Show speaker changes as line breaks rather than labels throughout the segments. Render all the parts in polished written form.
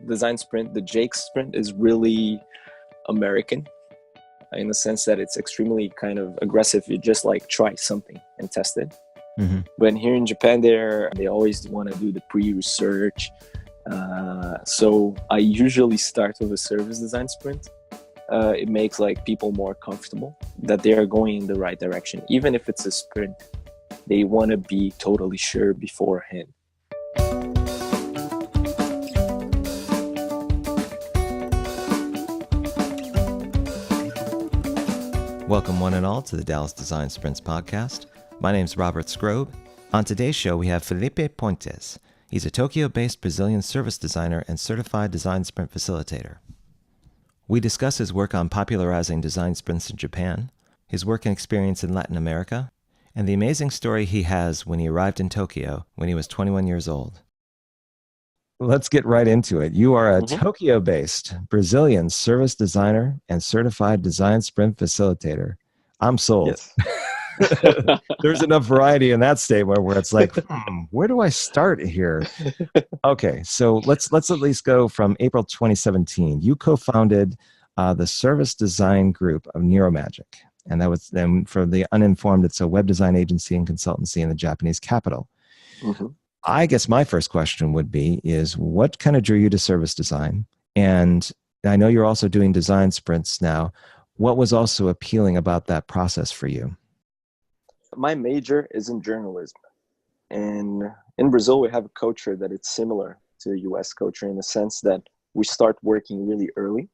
design sprint, the Jake sprint, is really American in the sense that it's extremely kind of aggressive. You just like try something and test it.
Mm-hmm.
But here in Japan, they always want to do the pre-research. So I usually start with a service design sprint. It makes like people more comfortable that they are going in the right direction. Even if it's a sprint, they want to be totally sure beforehand.
Welcome one and all to the Dallas Design Sprints podcast. My name's Robert Scrobe. On today's show, we have Felipe Pontes. He's a Tokyo-based Brazilian service designer and certified design sprint facilitator. We discuss his work on popularizing design sprints in Japan, his work and experience in Latin America, and the amazing story he has when he arrived in Tokyo when he was 21 years old. Let's get right into it. You are a Tokyo-based Brazilian service designer and certified design sprint facilitator. I'm sold.
Yes.
There's enough variety in that statement where it's like, where do I start here? Okay, so let's at least go from April 2017. You co-founded the service design group of Neuromagic, and that was then, for the uninformed, it's a web design agency and consultancy in the Japanese capital.
Mm-hmm.
I guess my first question would be is what kind of drew you to service design? And I know you're also doing design sprints now. What was also appealing about that process for you?
My major is in journalism. And in Brazil, we have a culture that it's similar to the US culture in the sense that we start working really early.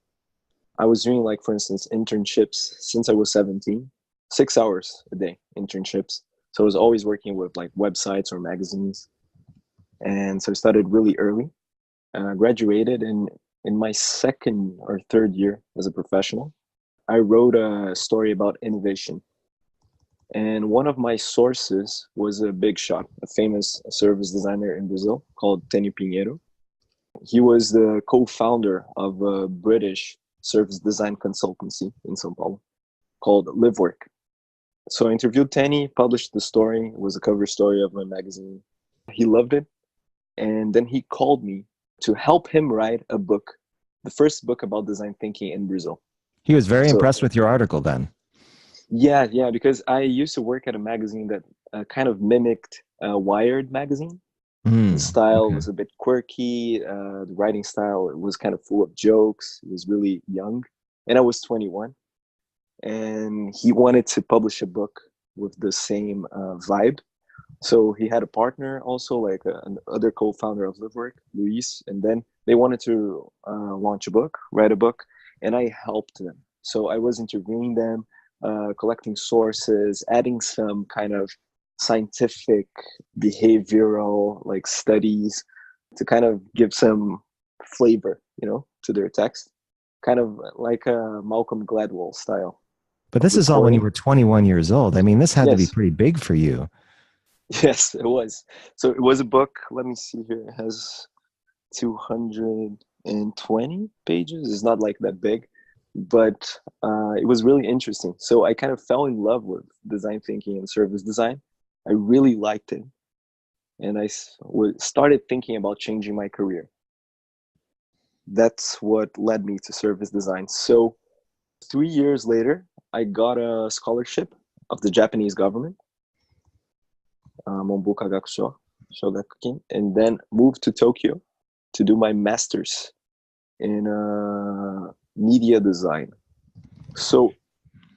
I was doing, like, for instance, internships since I was 17, 6 hours a day internships. So I was always working with like websites or magazines. And so I started really early, graduated, and in my second or third year as a professional, I wrote a story about innovation. And one of my sources was a big shot, a famous service designer in Brazil called Tenio Pinheiro. He was the co-founder of a British service design consultancy in São Paulo called LiveWork. So I interviewed Tenny, published the story. It was a cover story of my magazine. He loved it. And then he called me to help him write a book, the first book about design thinking in Brazil.
He was very impressed with your article then.
Yeah, because I used to work at a magazine that kind of mimicked Wired magazine. The style was a bit quirky. The writing style was kind of full of jokes. It was really young. And I was 21. And he wanted to publish a book with the same vibe. So he had a partner also, like another co-founder of LiveWork, Luis, and then they wanted to launch a book, write a book, and I helped them. So I was interviewing them, collecting sources, adding some kind of scientific, behavioral like studies to kind of give some flavor, to their text, kind of like a Malcolm Gladwell style.
But this is all when you were 21 years old. I mean, this had to be pretty big for you.
Yes, it was. So it was a book. Let me see here. It has 220 pages. It's not like that big, but it was really interesting. So I kind of fell in love with design thinking and service design. I really liked it. And I started thinking about changing my career. That's what led me to service design. So 3 years later, I got a scholarship of the Japanese government. And then moved to Tokyo to do my master's in media design. So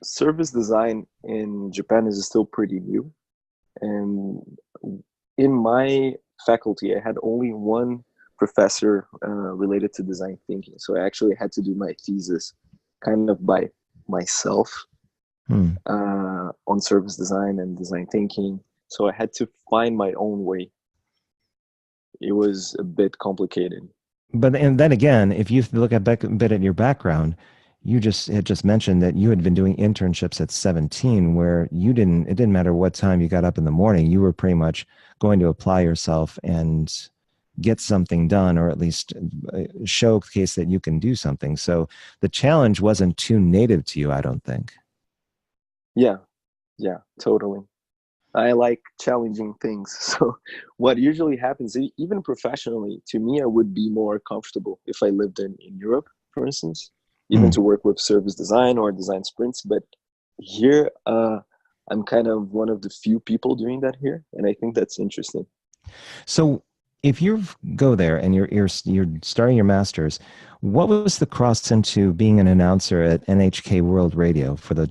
service design in Japan is still pretty new. And in my faculty, I had only one professor related to design thinking. So I actually had to do my thesis kind of by myself on service design and design thinking. So I had to find my own way. It was a bit complicated.
And then again, if you look at a bit at your background, you had just mentioned that you had been doing internships at 17 where it didn't matter what time you got up in the morning, you were pretty much going to apply yourself and get something done, or at least showcase that you can do something. So the challenge wasn't too native to you, I don't think.
Yeah, totally. I like challenging things. So what usually happens, even professionally, to me, I would be more comfortable if I lived in Europe, for instance, even
Mm.
to work with service design or design sprints. But here, I'm kind of one of the few people doing that here. And I think that's interesting.
So if you go there and you're starting your master's, what was the cross into being an announcer at NHK World Radio for the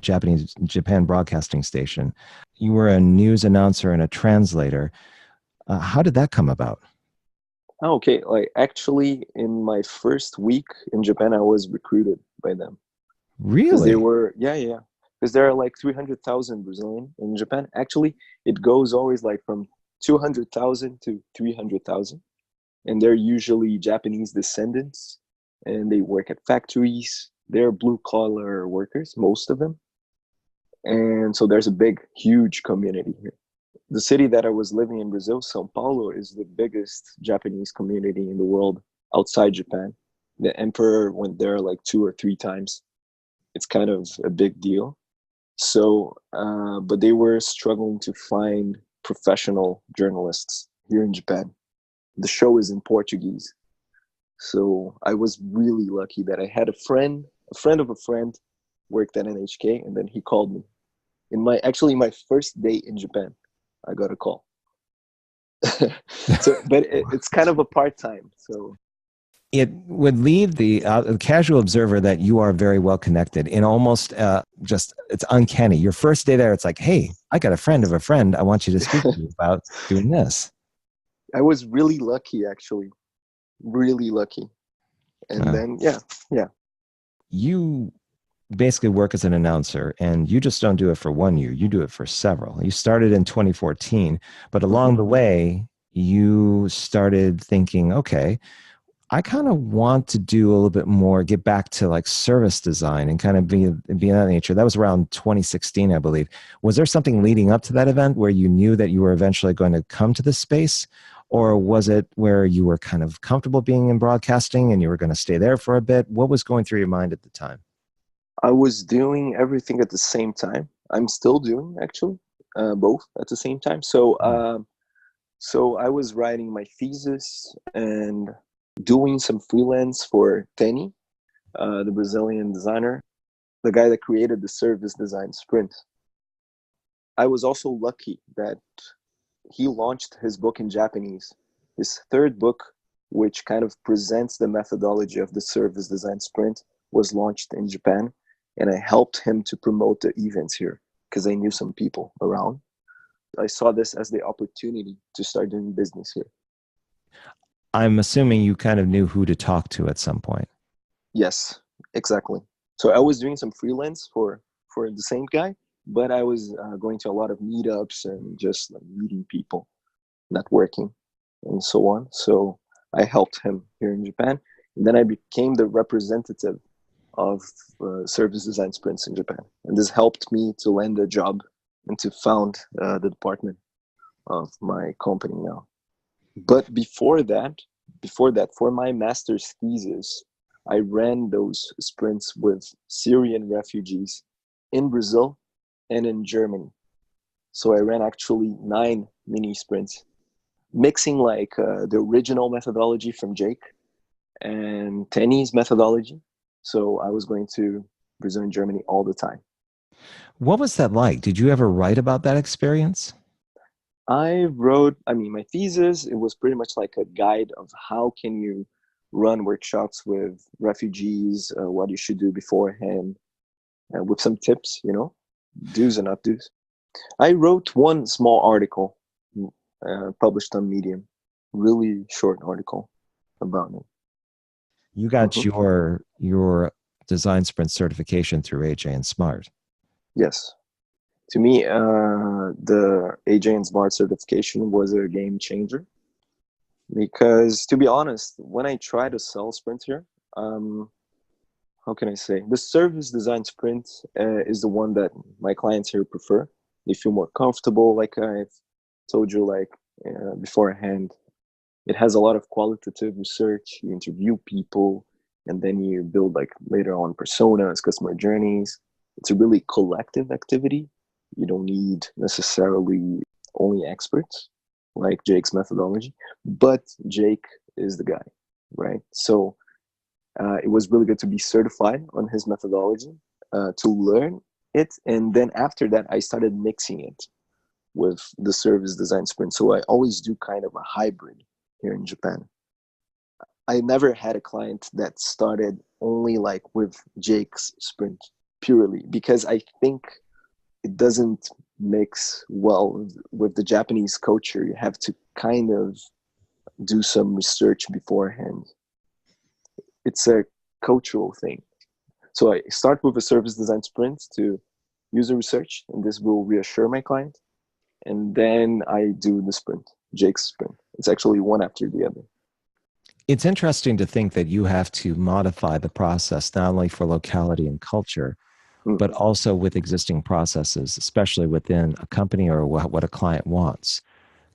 Japan broadcasting station? You were a news announcer and a translator. How did that come about?
Oh, okay. Like actually in my first week in Japan, I was recruited by them because they
Really?
were, yeah, yeah. Because there are like 300,000 Brazilian in Japan. Actually, it goes always like from 200,000 to 300,000. And they're usually Japanese descendants and they work at factories. They're blue collar workers, most of them. And so there's a big, huge community here. The city that I was living in Brazil, Sao Paulo, is the biggest Japanese community in the world outside Japan. The emperor went there like 2 or 3 times. It's kind of a big deal. So, but they were struggling to find professional journalists here in Japan. The show is in Portuguese. So I was really lucky that I had a friend of a friend worked at NHK, and then he called me. Actually my first day in Japan, I got a call. So, but it's kind of a part time. So
It would leave the casual observer that you are very well connected in almost just, it's uncanny. Your first day there, it's like, hey, I got a friend of a friend. I want you to speak to me about doing this.
I was really lucky, actually, really lucky. And
Uh,
then, yeah, yeah.
you basically work as an announcer, and you just don't do it for 1 year. You do it for several. You started in 2014, but
Hmm.
along the way, you started thinking, okay, I kind of want to do a little bit more, get back to like service design and kind of be that nature. That was around 2016, I believe. Was there something leading up to that event where you knew that you were eventually going to come to this space? Or was it where you were kind of comfortable being in broadcasting and you were going to stay there for a bit? What was going through your mind at the time?
I was doing everything at the same time. I'm still doing actually both at the same time. So I was writing my thesis and doing some freelance for Tenny, the Brazilian designer, the guy that created the service design sprint. I was also lucky that he launched his book in Japanese, his third book, which kind of presents the methodology of the service design sprint, was launched in Japan. And I helped him to promote the events here because I knew some people around. I saw this as the opportunity to start doing business here.
I'm assuming you kind of knew who to talk to at some point.
Yes, exactly. So I was doing some freelance for the same guy, but I was going to a lot of meetups and just like meeting people, networking, and so on. So I helped him here in Japan, and then I became the representative of service design sprints in Japan, and this helped me to land a job and to found the department of my company now. But before that, for my master's thesis, I ran those sprints with Syrian refugees in Brazil and in Germany. So I ran actually 9 mini sprints, mixing like the original methodology from Jake and Tenny's methodology. So I was going to Brazil and Germany all the time.
What was that like? Did you ever write about that experience?
My thesis, it was pretty much like a guide of how can you run workshops with refugees, what you should do beforehand, with some tips, do's and not do's. I wrote one small article published on Medium, really short article about it.
You got
Hmm.
your design sprint certification through AJ and Smart.
Yes. To me, the AJ and Smart certification was a game changer because, to be honest, when I try to sell sprint here, um, how can I say? The service design sprint is the one that my clients here prefer. They feel more comfortable, like I've told you, like beforehand. It has a lot of qualitative research. You interview people, and then you build like later on personas, customer journeys. It's a really collective activity. You don't need necessarily only experts, like Jake's methodology, but Jake is the guy, right? So it was really good to be certified on his methodology, to learn it. And then after that, I started mixing it with the service design sprint. So I always do kind of a hybrid here in Japan. I never had a client that started only like with Jake's sprint purely, because I think it doesn't mix well with the Japanese culture. You have to kind of do some research beforehand. It's a cultural thing. So I start with a service design sprint to user research, and this will reassure my client. And then I do the sprint, Jake's sprint. It's actually one after the other.
It's interesting to think that you have to modify the process not only for locality and culture, but also with existing processes, especially within a company or what a client wants.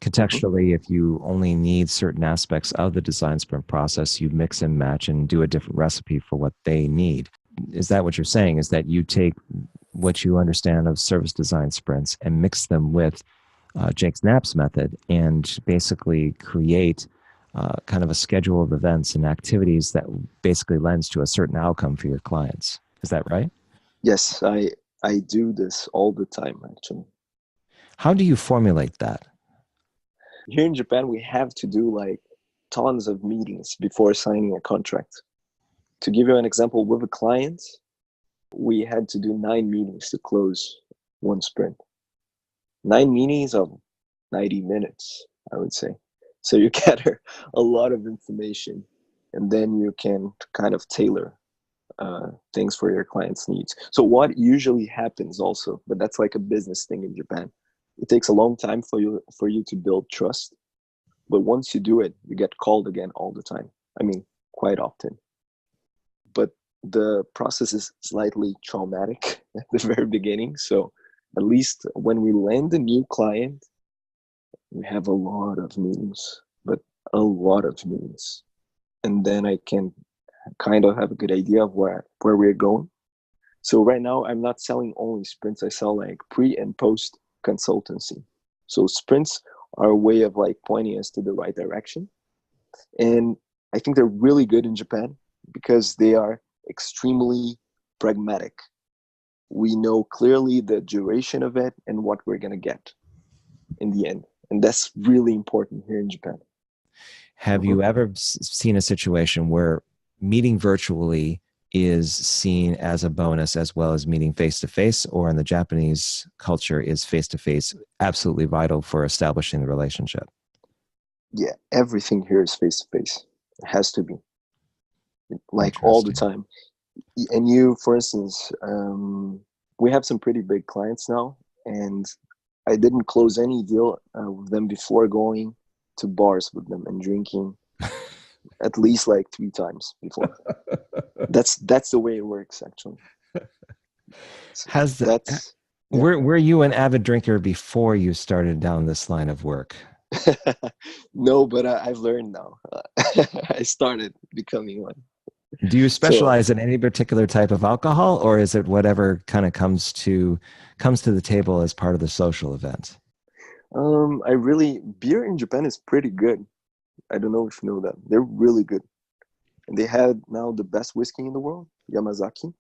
Contextually, if you only need certain aspects of the design sprint process, you mix and match and do a different recipe for what they need. Is that what you're saying? Is that you take what you understand of service design sprints and mix them with Jake's Knapp's method and basically create kind of a schedule of events and activities that basically lends to a certain outcome for your clients. Is that right?
Yes, I do this all the time, actually.
How do you formulate that?
Here in Japan, we have to do like tons of meetings before signing a contract. To give you an example, with a client, we had to do 9 meetings to close one sprint. 9 meetings of 90 minutes, I would say. So you gather a lot of information, and then you can kind of tailor things for your client's needs. So what usually happens also, but that's like a business thing in Japan, it takes a long time for you to build trust. But once you do it, you get called again all the time. I mean, quite often. But the process is slightly traumatic at the very beginning. So at least when we land a new client, we have a lot of meetings, but a lot of meetings. And then I can kind of have a good idea of where we're going. So right now, I'm not selling only sprints. I sell like pre and post consultancy. So sprints are a way of like pointing us to the right direction. And I think they're really good in Japan because they are extremely pragmatic. We know clearly the duration of it and what we're going to get in the end. And that's really important here in Japan.
Have you ever seen a situation where meeting virtually is seen as a bonus as well as meeting face-to-face, or in the Japanese culture is face-to-face absolutely vital for establishing the relationship?
Yeah, everything here is face-to-face. It has to be. Like all the time. And you, for instance, we have some pretty big clients now, and I didn't close any deal with them before going to bars with them and drinking at least like 3 times before. That's the way it works, actually.
Were you an avid drinker before you started down this line of work?
No, but I've learned now. I started becoming one.
Do you specialize in any particular type of alcohol, or is it whatever kind of comes to the table as part of the social event?
Beer in Japan is pretty good. I don't know if you know that. They're really good. And they had now the best whiskey in the world, Yamazaki.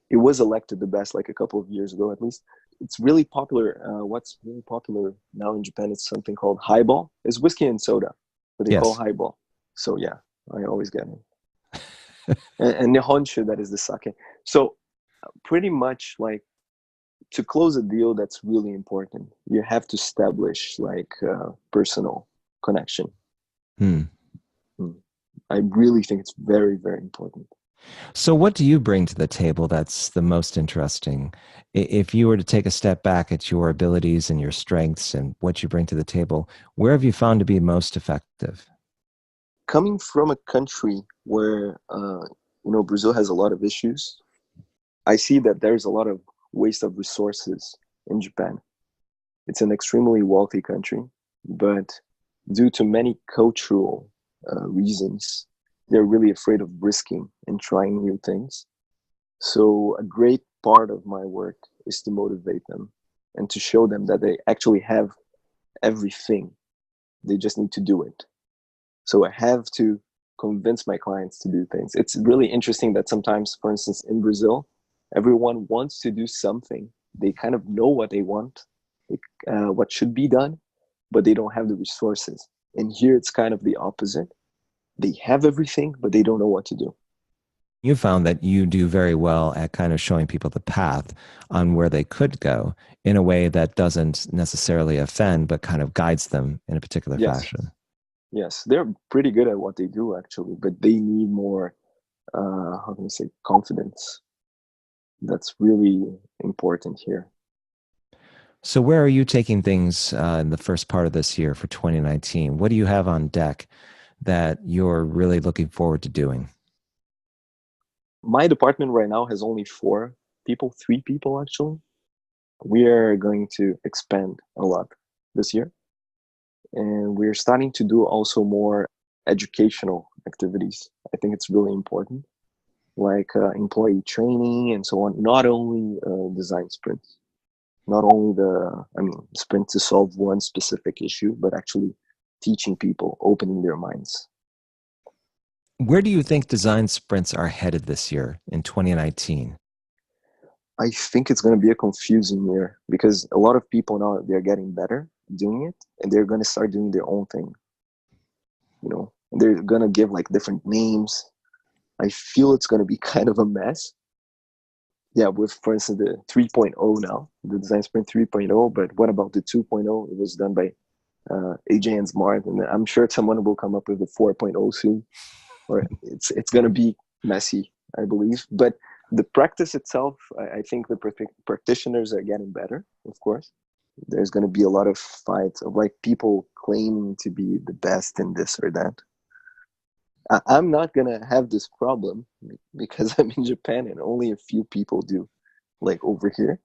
It was elected the best like a couple of years ago, at least. It's really popular. What's really popular now in Japan is something called highball. It's whiskey and soda, but they call highball. So yeah, I always get it. and Nihonshu, that is the sake. So pretty much like to close a deal, that's really important. You have to establish like personal connection. I really think it's very, very important.
So what do you bring to the table that's the most interesting? If you were to take a step back at your abilities and your strengths and what you bring to the table, where have you found to be most effective?
Coming from a country where, Brazil has a lot of issues, I see that there's a lot of waste of resources in Japan. It's an extremely wealthy country, but due to many cultural reasons, they're really afraid of risking and trying new things. So a great part of my work is to motivate them and to show them that they actually have everything. They just need to do it. So I have to convince my clients to do things. It's really interesting that sometimes, for instance, in Brazil, everyone wants to do something. They kind of know what they want, what should be done, but they don't have the resources. And here it's kind of the opposite. They have everything, but they don't know what to do.
You found that you do very well at kind of showing people the path on where they could go in a way that doesn't necessarily offend, but kind of guides them in a particular fashion.
Yes, they're pretty good at what they do, actually, but they need more, how can I say, confidence. That's really important here.
So where are you taking things in the first part of this year for 2019? What do you have on deck that you're really looking forward to doing?
My department right now has only 3 people actually. We are going to expand a lot this year. And we're starting to do also more educational activities. I think it's really important, like employee training and so on. Not only design sprints, not only sprint to solve one specific issue, but actually teaching people, opening their minds.
Where do you think design sprints are headed this year in 2019?
I think it's going to be a confusing year because a lot of people now, they're getting better doing it and they're going to start doing their own thing. And they're going to give like different names. I feel it's going to be kind of a mess. Yeah, with, for instance, the 3.0 now, the design sprint 3.0, but what about the 2.0? It was done by AJ and Smart, and I'm sure someone will come up with the 4.0 soon. Or it's going to be messy, I believe. But the practice itself, I think the practitioners are getting better, of course. There's going to be a lot of fights of like people claiming to be the best in this or that. I'm not going to have this problem because I'm in Japan and only a few people do, like over here.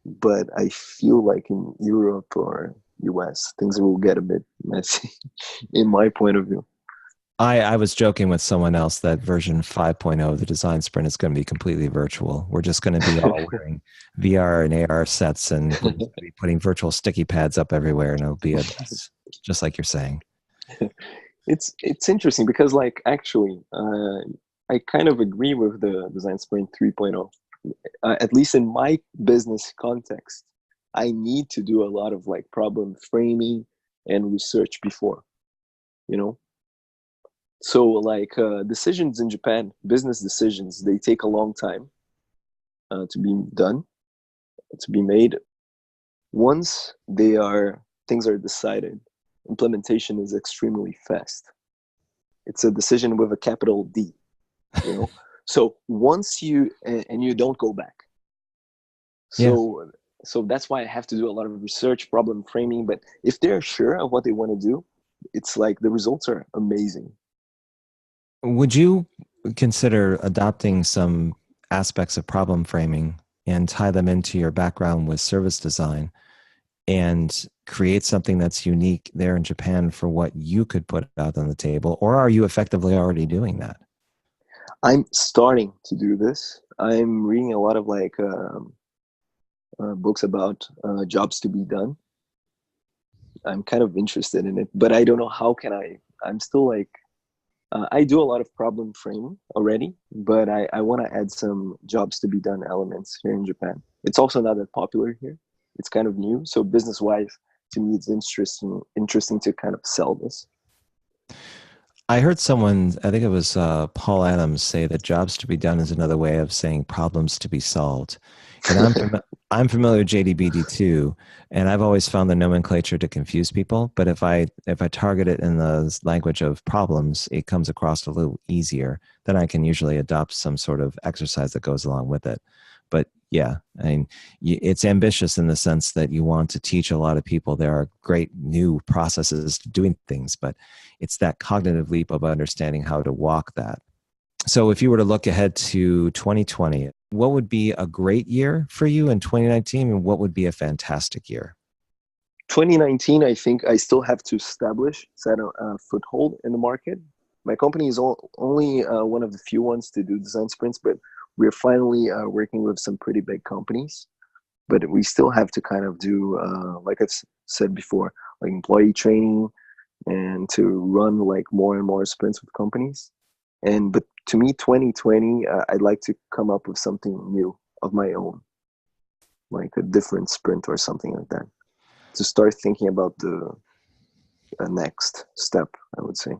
But I feel like in Europe or US, things will get a bit messy in my point of view.
I was joking with someone else that version 5.0 of the design sprint is going to be completely virtual. We're just going to be all wearing VR and AR sets, and we're going to be putting virtual sticky pads up everywhere, and it'll be a mess, just like you're saying.
It's interesting because like actually I kind of agree with the design sprint 3.0. At least in my business context, I need to do a lot of like problem framing and research before, So like decisions in Japan, business decisions, they take a long time to be done, to be made. Once things are decided, implementation is extremely fast. It's a decision with a capital D, So once you don't go back. So yeah. So that's why I have to do a lot of research, problem framing. But if they're sure of what they want to do, it's like the results are amazing.
Would you consider adopting some aspects of problem framing and tie them into your background with service design and create something that's unique there in Japan for what you could put out on the table? Or are you effectively already doing that?
I'm starting to do this. I'm reading a lot of like books about jobs to be done. I'm kind of interested in it, but I don't know how can I'm still like, I do a lot of problem framing already, but I want to add some jobs to be done elements here in Japan. It's also not that popular here. It's kind of new. So business-wise, to me, it's interesting to kind of sell this.
I heard someone, I think it was Paul Adams, say that jobs to be done is another way of saying problems to be solved. And I'm familiar with JDBD2, and I've always found the nomenclature to confuse people. But if I target it in the language of problems, it comes across a little easier. Then I can usually adopt some sort of exercise that goes along with it. But yeah, I mean, it's ambitious in the sense that you want to teach a lot of people. There are great new processes to doing things, but it's that cognitive leap of understanding how to walk that. So if you were to look ahead to 2020, what would be a great year for you in 2019, and what would be a fantastic year?
2019, I think I still have to set a foothold in the market. My company is only one of the few ones to do design sprints, but we're finally working with some pretty big companies. But we still have to kind of do, like I've said before, like employee training and to run like more and more sprints with companies. But to me, 2020, I'd like to come up with something new of my own, like a different sprint or something like that, to start thinking about the next step, I would say.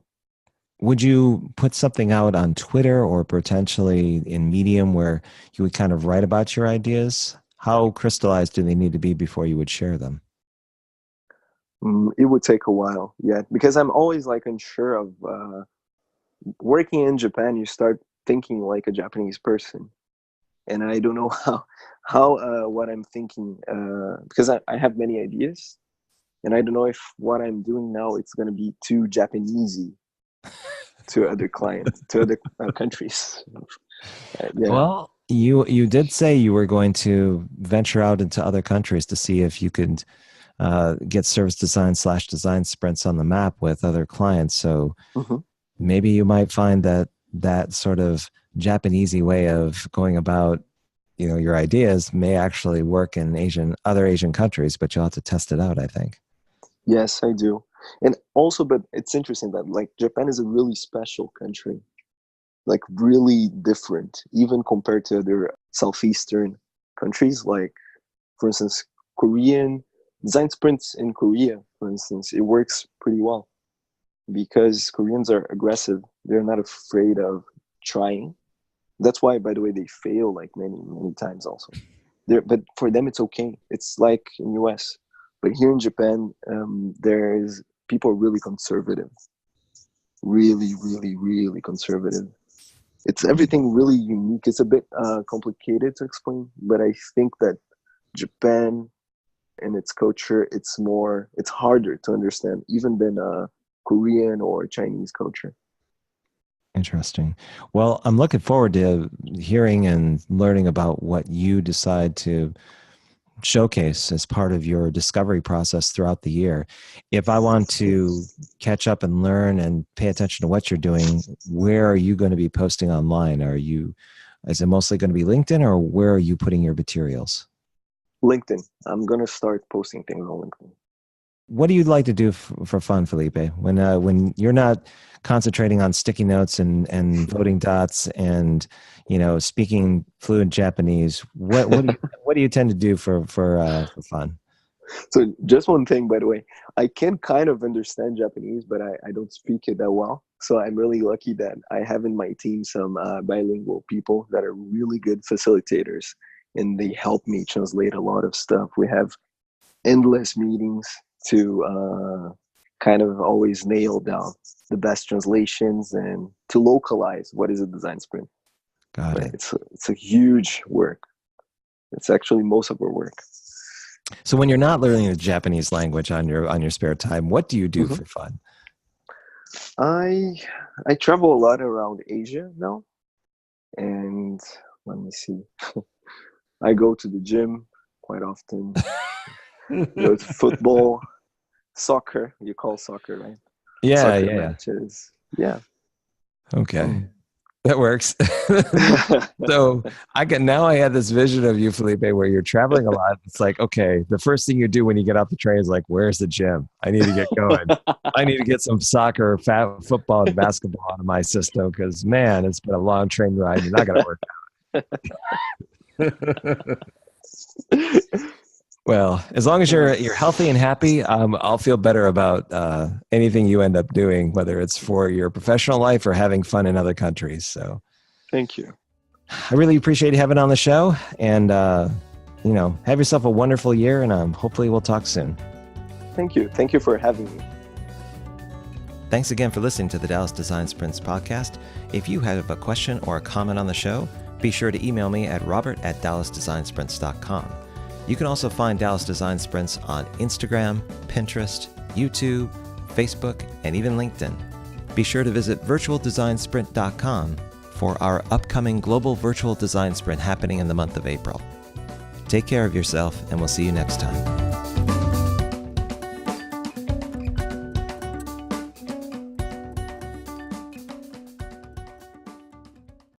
Would you put something out on Twitter or potentially in Medium where you would kind of write about your ideas? How crystallized do they need to be before you would share them?
It would take a while, yeah, because I'm always like unsure of working in Japan. You start thinking like a Japanese person, and I don't know how what I'm thinking because I have many ideas, and I don't know if what I'm doing now it's going to be too Japanesey to other clients, to other countries. Yeah.
Well, you did say you were going to venture out into other countries to see if you could get service design / design sprints on the map with other clients. So maybe you might find that sort of Japanesey way of going about, your ideas may actually work in other Asian countries, but you'll have to test it out, I think.
Yes, I do. And also, but it's interesting that like Japan is a really special country, like really different, even compared to other Southeastern countries. Like, for instance, Korean design sprints in Korea, for instance, it works pretty well because Koreans are aggressive. They're not afraid of trying. That's why, by the way, they fail like many, many times also. But for them, it's okay. It's like in US. But here in Japan, people are really conservative. Really, really, really conservative. It's everything really unique. It's a bit complicated to explain, but I think that Japan and its culture, it's harder to understand even than Korean or Chinese culture.
Interesting. Well, I'm looking forward to hearing and learning about what you decide to showcase as part of your discovery process throughout the year. If I want to catch up and learn and pay attention to what you're doing, where are you going to be posting online? Is it mostly going to be LinkedIn, or where are you putting your materials?
LinkedIn. I'm going to start posting things on LinkedIn.
What do you like to do for fun, Felipe? When you're not concentrating on sticky notes and voting dots and speaking fluent Japanese, what do you tend to do for fun?
So just one thing, by the way, I can kind of understand Japanese, but I don't speak it that well. So I'm really lucky that I have in my team some bilingual people that are really good facilitators, and they help me translate a lot of stuff. We have endless meetings to kind of always nail down the best translations and to localize what is a design sprint.
Got it.
It's a huge work. It's actually most of our work.
So when you're not learning the Japanese language on your spare time, what do you do for fun?
I travel a lot around Asia now, and let me see. I go to the gym quite often. Go to football, soccer. You call soccer, right?
Yeah,
soccer
yeah.
matches. Yeah.
Okay. That works. So I had this vision of you, Felipe, where you're traveling a lot. It's like, okay, the first thing you do when you get off the train is like, where's the gym? I need to get going. I need to get some soccer, football, and basketball out of my system because, man, it's been a long train ride. You're not going to work out. Well, as long as you're healthy and happy, I'll feel better about anything you end up doing, whether it's for your professional life or having fun in other countries. So,
thank you.
I really appreciate you having on the show, and have yourself a wonderful year. And hopefully, we'll talk soon.
Thank you. Thank you for having me.
Thanks again for listening to the Dallas Design Sprints podcast. If you have a question or a comment on the show, be sure to email me at robert@dallasdesignsprints.com. You can also find Dallas Design Sprints on Instagram, Pinterest, YouTube, Facebook, and even LinkedIn. Be sure to visit virtualdesignsprint.com for our upcoming global virtual design sprint happening in the month of April. Take care of yourself, and we'll see you next time.